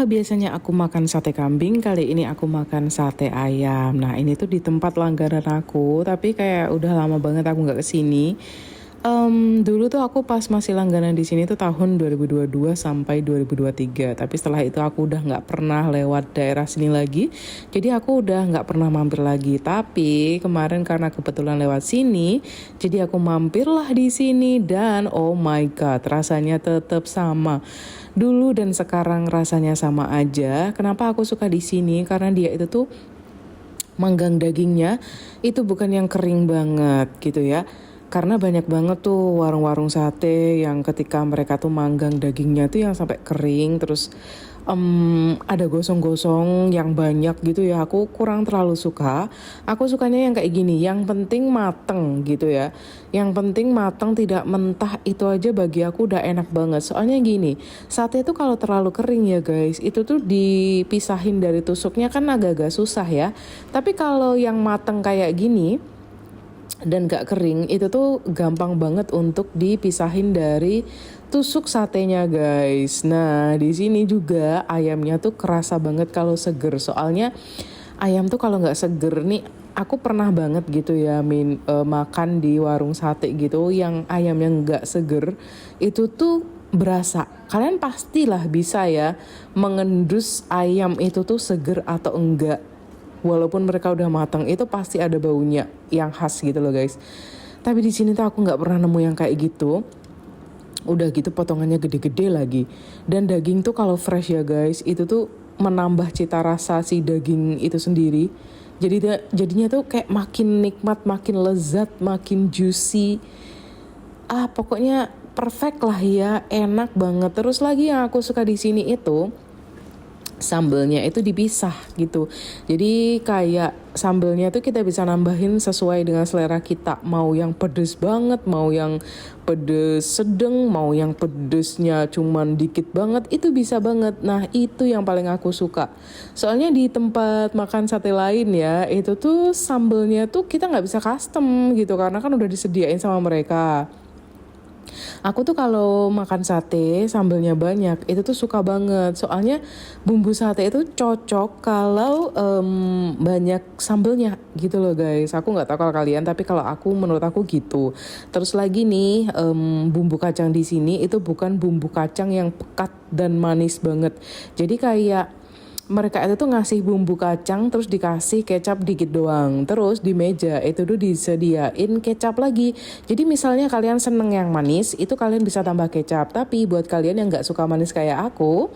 Kalau biasanya aku makan sate kambing, kali ini aku makan sate ayam. Nah, ini tuh di tempat langganan aku, tapi kayak udah lama banget aku nggak kesini. Dulu tuh aku pas masih langganan di sini tuh tahun 2022 sampai 2023. Tapi setelah itu aku udah nggak pernah lewat daerah sini lagi. Jadi aku udah nggak pernah mampir lagi. Tapi kemarin karena kebetulan lewat sini, jadi aku mampirlah di sini dan oh my god, rasanya tetap sama. Dulu dan sekarang rasanya sama aja. Kenapa aku suka di sini? Karena dia itu tuh manggang dagingnya itu bukan yang kering banget gitu ya. Karena banyak banget tuh warung-warung sate yang ketika mereka tuh manggang dagingnya tuh yang sampai kering terus ada gosong-gosong yang banyak gitu ya. Aku kurang terlalu suka. Aku sukanya yang kayak gini, yang penting mateng gitu ya. Yang penting mateng tidak mentah, itu aja bagi aku udah enak banget. Soalnya gini, sate itu kalau terlalu kering ya guys, itu tuh dipisahin dari tusuknya kan agak-agak susah ya. Tapi kalau yang mateng kayak gini dan gak kering itu tuh gampang banget untuk dipisahin dari tusuk satenya guys. Nah di sini juga ayamnya tuh kerasa banget kalau seger. Soalnya ayam tuh kalau nggak seger nih, aku pernah banget gitu ya makan di warung sate gitu yang ayamnya nggak seger itu tuh berasa. Kalian pastilah bisa ya mengendus ayam itu tuh seger atau enggak. Walaupun mereka udah matang itu pasti ada baunya yang khas gitu loh guys. Tapi di sini tuh aku nggak pernah nemu yang kayak gitu. Udah gitu potongannya gede-gede lagi. Dan daging tuh kalau fresh ya guys, itu tuh menambah cita rasa si daging itu sendiri. Jadinya tuh kayak makin nikmat, makin lezat, makin juicy. Pokoknya perfect lah ya, enak banget. Terus lagi yang aku suka di sini itu sambelnya itu dipisah gitu. Jadi kayak sambelnya tuh kita bisa nambahin sesuai dengan selera kita. Mau yang pedes banget, mau yang pedes sedang, mau yang pedesnya cuman dikit banget, itu bisa banget. Nah itu yang paling aku suka. Soalnya di tempat makan sate lain ya, itu tuh sambelnya tuh kita nggak bisa custom gitu karena kan udah disediain sama mereka. Aku tuh kalau makan sate sambelnya banyak itu tuh suka banget. Soalnya bumbu sate itu cocok kalau banyak sambelnya gitu loh guys. Aku nggak tahu kalau kalian, tapi kalau aku menurut aku gitu. Terus lagi nih bumbu kacang di sini itu bukan bumbu kacang yang pekat dan manis banget. Jadi kayak mereka itu tuh ngasih bumbu kacang terus dikasih kecap dikit doang. Terus di meja itu tuh disediain kecap lagi. Jadi misalnya kalian seneng yang manis, itu kalian bisa tambah kecap. Tapi buat kalian yang gak suka manis kayak aku,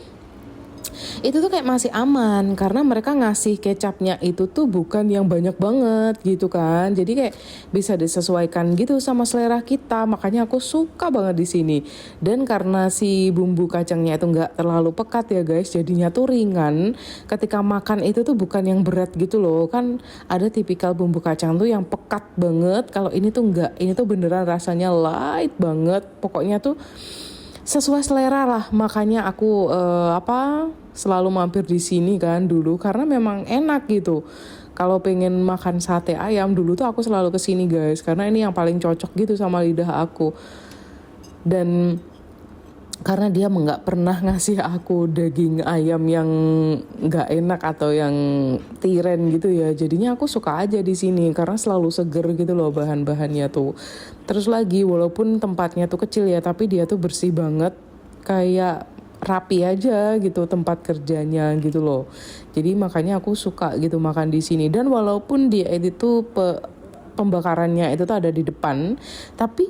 itu tuh kayak masih aman karena mereka ngasih kecapnya itu tuh bukan yang banyak banget gitu kan. Jadi kayak bisa disesuaikan gitu sama selera kita. Makanya aku suka banget di sini. Dan karena si bumbu kacangnya itu nggak terlalu pekat ya guys, jadinya tuh ringan. Ketika makan itu tuh bukan yang berat gitu loh. Kan ada tipikal bumbu kacang tuh yang pekat banget. Kalau ini tuh nggak. Ini tuh beneran rasanya light banget. Pokoknya tuh sesuai selera lah. Makanya aku selalu mampir di sini kan dulu karena memang enak gitu. Kalau pengen makan sate ayam dulu tuh aku selalu kesini guys karena ini yang paling cocok gitu sama lidah aku. Dan karena dia nggak pernah ngasih aku daging ayam yang nggak enak atau yang tiren gitu ya, jadinya aku suka aja di sini karena selalu seger gitu loh bahan-bahannya tuh. Terus lagi walaupun tempatnya tuh kecil ya, tapi dia tuh bersih banget, kayak rapi aja gitu tempat kerjanya gitu loh. Jadi makanya aku suka gitu makan di sini. Dan walaupun dia itu pembakarannya itu tuh ada di depan, tapi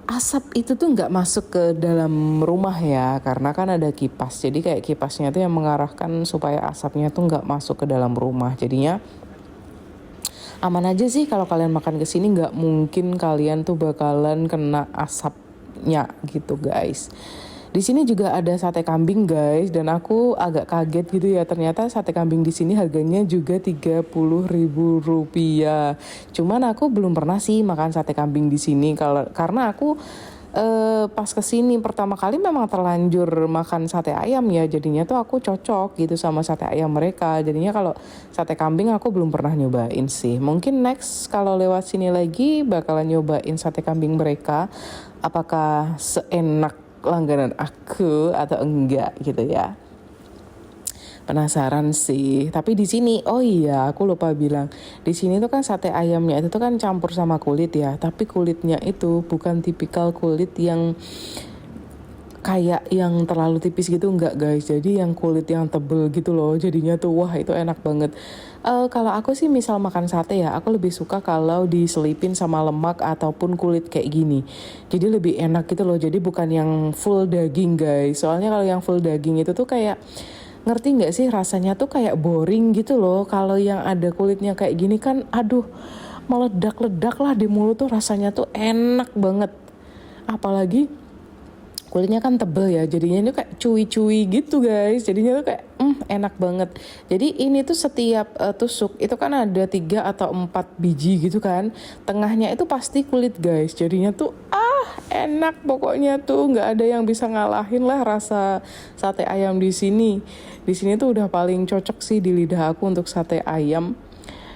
asap itu tuh nggak masuk ke dalam rumah ya, karena kan ada kipas. Jadi kayak kipasnya tuh yang mengarahkan supaya asapnya tuh nggak masuk ke dalam rumah. Jadinya aman aja sih kalau kalian makan ke sini, nggak mungkin kalian tuh bakalan kena asapnya gitu guys. Di sini juga ada sate kambing guys, dan aku agak kaget gitu ya, ternyata sate kambing di sini harganya juga Rp30.000. Cuman aku belum pernah sih makan sate kambing di sini karena aku pas kesini pertama kali memang terlanjur makan sate ayam ya, jadinya tuh aku cocok gitu sama sate ayam mereka. Jadinya kalau sate kambing aku belum pernah nyobain sih. Mungkin next kalau lewat sini lagi bakalan nyobain sate kambing mereka, apakah seenak langganan aku atau enggak gitu ya. Penasaran sih. Tapi di sini, oh iya, aku lupa bilang. Di sini tuh kan sate ayamnya itu tuh kan campur sama kulit ya. Tapi kulitnya itu bukan tipikal kulit yang kayak yang terlalu tipis gitu enggak guys. Jadi yang kulit yang tebel gitu loh. Jadinya tuh wah itu enak banget. Kalau aku sih misal makan sate ya, aku lebih suka kalau diselipin sama lemak ataupun kulit kayak gini. Jadi lebih enak gitu loh. Jadi bukan yang full daging guys. Soalnya kalau yang full daging itu tuh kayak ngerti nggak sih rasanya tuh kayak boring gitu loh. Kalau yang ada kulitnya kayak gini kan, aduh meledak-ledak lah di mulut tuh rasanya tuh enak banget. Apalagi kulitnya kan tebel ya, jadinya ini kayak cuy-cuy gitu guys, jadinya tuh kayak enak banget. Jadi ini tuh setiap tusuk itu kan ada 3 atau 4 biji gitu kan, tengahnya itu pasti kulit guys, jadinya tuh enak pokoknya tuh, nggak ada yang bisa ngalahin lah rasa sate ayam di sini. Di sini tuh udah paling cocok sih di lidah aku untuk sate ayam.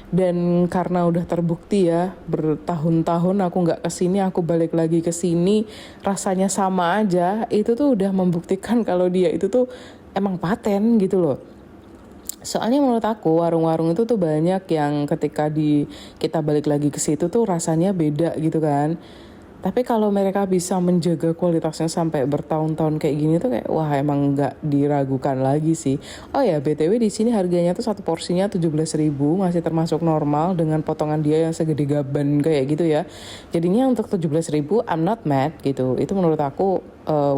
Dan karena udah terbukti ya, bertahun-tahun aku nggak kesini, aku balik lagi ke sini, rasanya sama aja. Itu tuh udah membuktikan kalau dia itu tuh emang paten gitu loh. Soalnya menurut aku warung-warung itu tuh banyak yang ketika kita balik lagi ke situ tuh rasanya beda gitu kan. Tapi kalau mereka bisa menjaga kualitasnya sampai bertahun-tahun kayak gini tuh kayak wah emang nggak diragukan lagi sih. Oh ya BTW di sini harganya tuh satu porsinya 17.000, masih termasuk normal dengan potongan dia yang segede gaban kayak gitu ya. Jadinya untuk 17.000 I'm not mad gitu. Itu menurut aku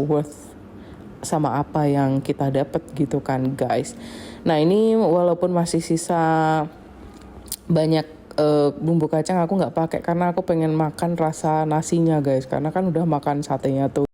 worth sama apa yang kita dapat gitu kan guys. Nah ini walaupun masih sisa banyak bumbu kacang aku nggak pakai karena aku pengen makan rasa nasinya guys, karena kan udah makan satenya tuh.